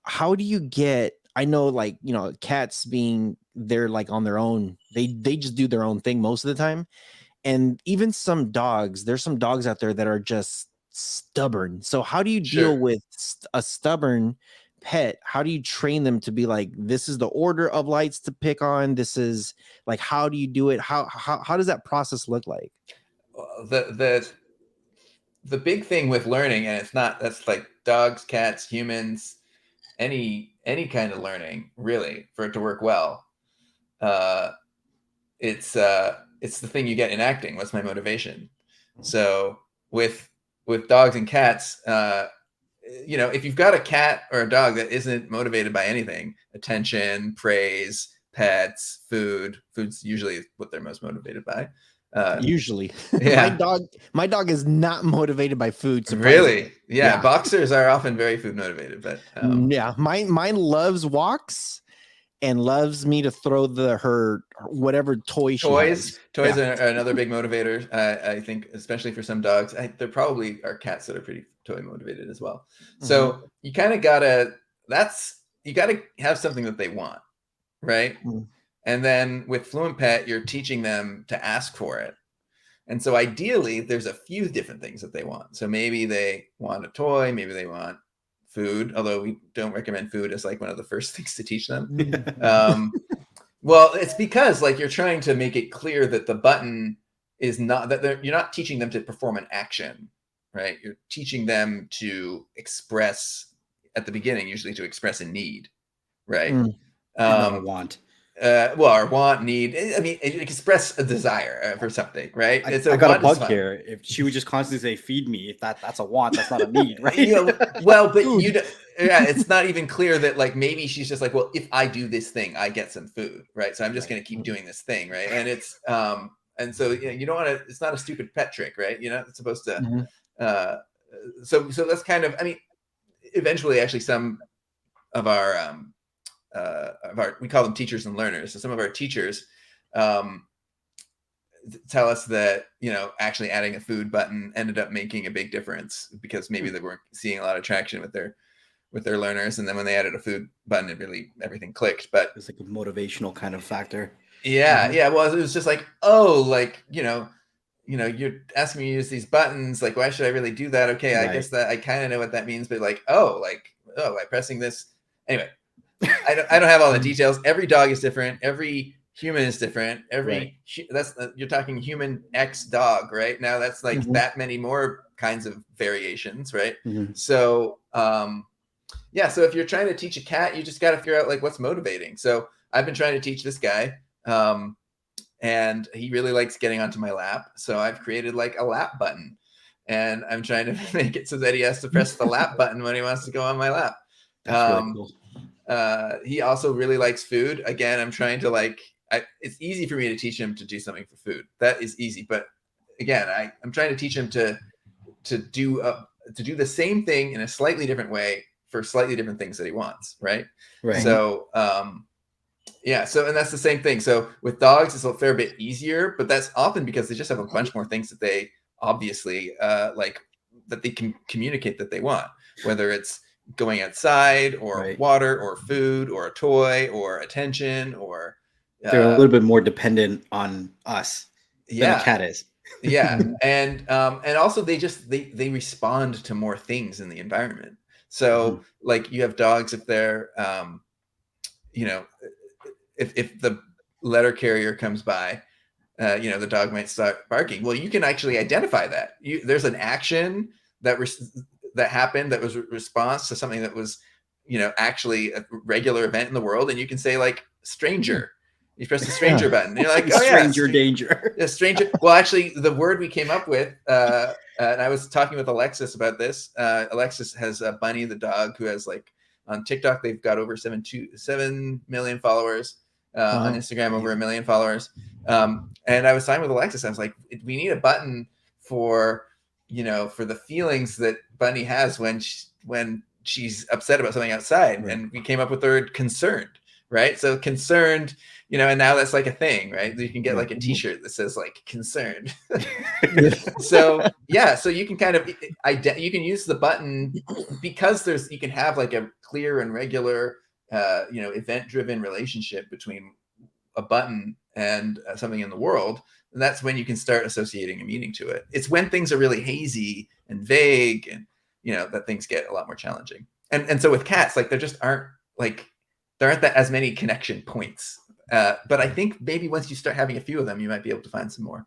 how do you get, I know, like, you know, cats being, they're like on their own, they just do their own thing most of the time. And even some dogs, there's some dogs out there that are just stubborn. So how do you deal Sure. with a stubborn pet? How do you train them to be like, this is the order of lights to pick on, this is like, how do you do it? How does that process look like? The big thing with learning, and that's like dogs, cats, humans, any kind of learning, really, for it to work well. Uh, it's the thing you get in acting. What's my motivation? So with dogs and cats, if you've got a cat or a dog that isn't motivated by anything, attention, praise, pets, food's usually what they're most motivated by. Usually. Yeah. My dog is not motivated by food, surprisingly. Really? Yeah. Boxers are often very food motivated, but yeah, mine loves walks and loves me to throw her whatever toy she has. Toys are another big motivator. I think, especially for some dogs. There probably are cats that are pretty toy motivated as well. So you kind of gotta have something that they want, right? And then with Fluent Pet, you're teaching them to ask for it. And so ideally, there's a few different things that they want. So maybe they want a toy, maybe they want food, although we don't recommend food as like one of the first things to teach them. Well, it's because like you're trying to make it clear that the button is not that you're not teaching them to perform an action, right? You're teaching them to express at the beginning, usually to express a need, right? Not a want. Or want, need. I mean, express a desire for something, right? I got a bug here. If she would just constantly say "feed me," if that's a want, that's not a need, right? Well, but it's not even clear that like maybe she's just like, well, if I do this thing, I get some food, right? So I'm just going to keep doing this thing, right? And it's and so you don't want to. It's not a stupid pet trick, right? You're not supposed to. So that's kind of. I mean, eventually, actually, some of our we call them teachers and learners. So some of our teachers tell us that, actually adding a food button ended up making a big difference because maybe they weren't seeing a lot of traction with their learners. And then when they added a food button, everything clicked. But it's like a motivational kind of factor. Yeah. Yeah. Well, it was just like, oh, like, you're asking me to use these buttons. Like, why should I really do that? Okay. Right. I guess that I kind of know what that means, but like, by pressing this. Anyway, I don't have all the details. Every dog is different. Every human is different. You're talking human X dog, right? Now that's like that many more kinds of variations, right? So, so if you're trying to teach a cat, you just got to figure out like what's motivating. So I've been trying to teach this guy, and he really likes getting onto my lap. So I've created like a lap button, and I'm trying to make it so that he has to press the lap button when he wants to go on my lap. That's really cool. He also really likes food. Again, I'm trying to it's easy for me to teach him to do something for food. That is easy. But again, I'm trying to teach him to do the same thing in a slightly different way for slightly different things that he wants. Right. So, and that's the same thing. So with dogs, it's a fair bit easier, but that's often because they just have a bunch more things that they obviously that they can communicate that they want, whether it's going outside or water or food or a toy or attention or they're a little bit more dependent on us than a cat is. And also they respond to more things in the environment. So like you have dogs, if they're if the letter carrier comes by, the dog might start barking. Well, you can actually identify that. There's an action that happened that was a response to something that was, actually a regular event in the world. And you can say like stranger. You press the stranger button. And you're like, oh, stranger danger. Yeah, stranger. Well, actually, the word we came up with, and I was talking with Alexis about this. Alexis has a Bunny, the dog, who has like on TikTok, they've got over 7 million followers. On Instagram, over 1 million followers. And I was talking with Alexis. I was like, we need a button for the feelings that Bunny has when she's upset about something outside. Right. And we came up with the word concerned, right? So concerned, and now that's like a thing, right? You can get like a t-shirt that says like concerned. So you can kind of you can use the button because you can have like a clear and regular, event-driven relationship between a button and something in the world, and that's when you can start associating a meaning to it. It's when things are really hazy and vague, and that things get a lot more challenging. And so with cats, like there aren't that as many connection points. But I think maybe once you start having a few of them, you might be able to find some more.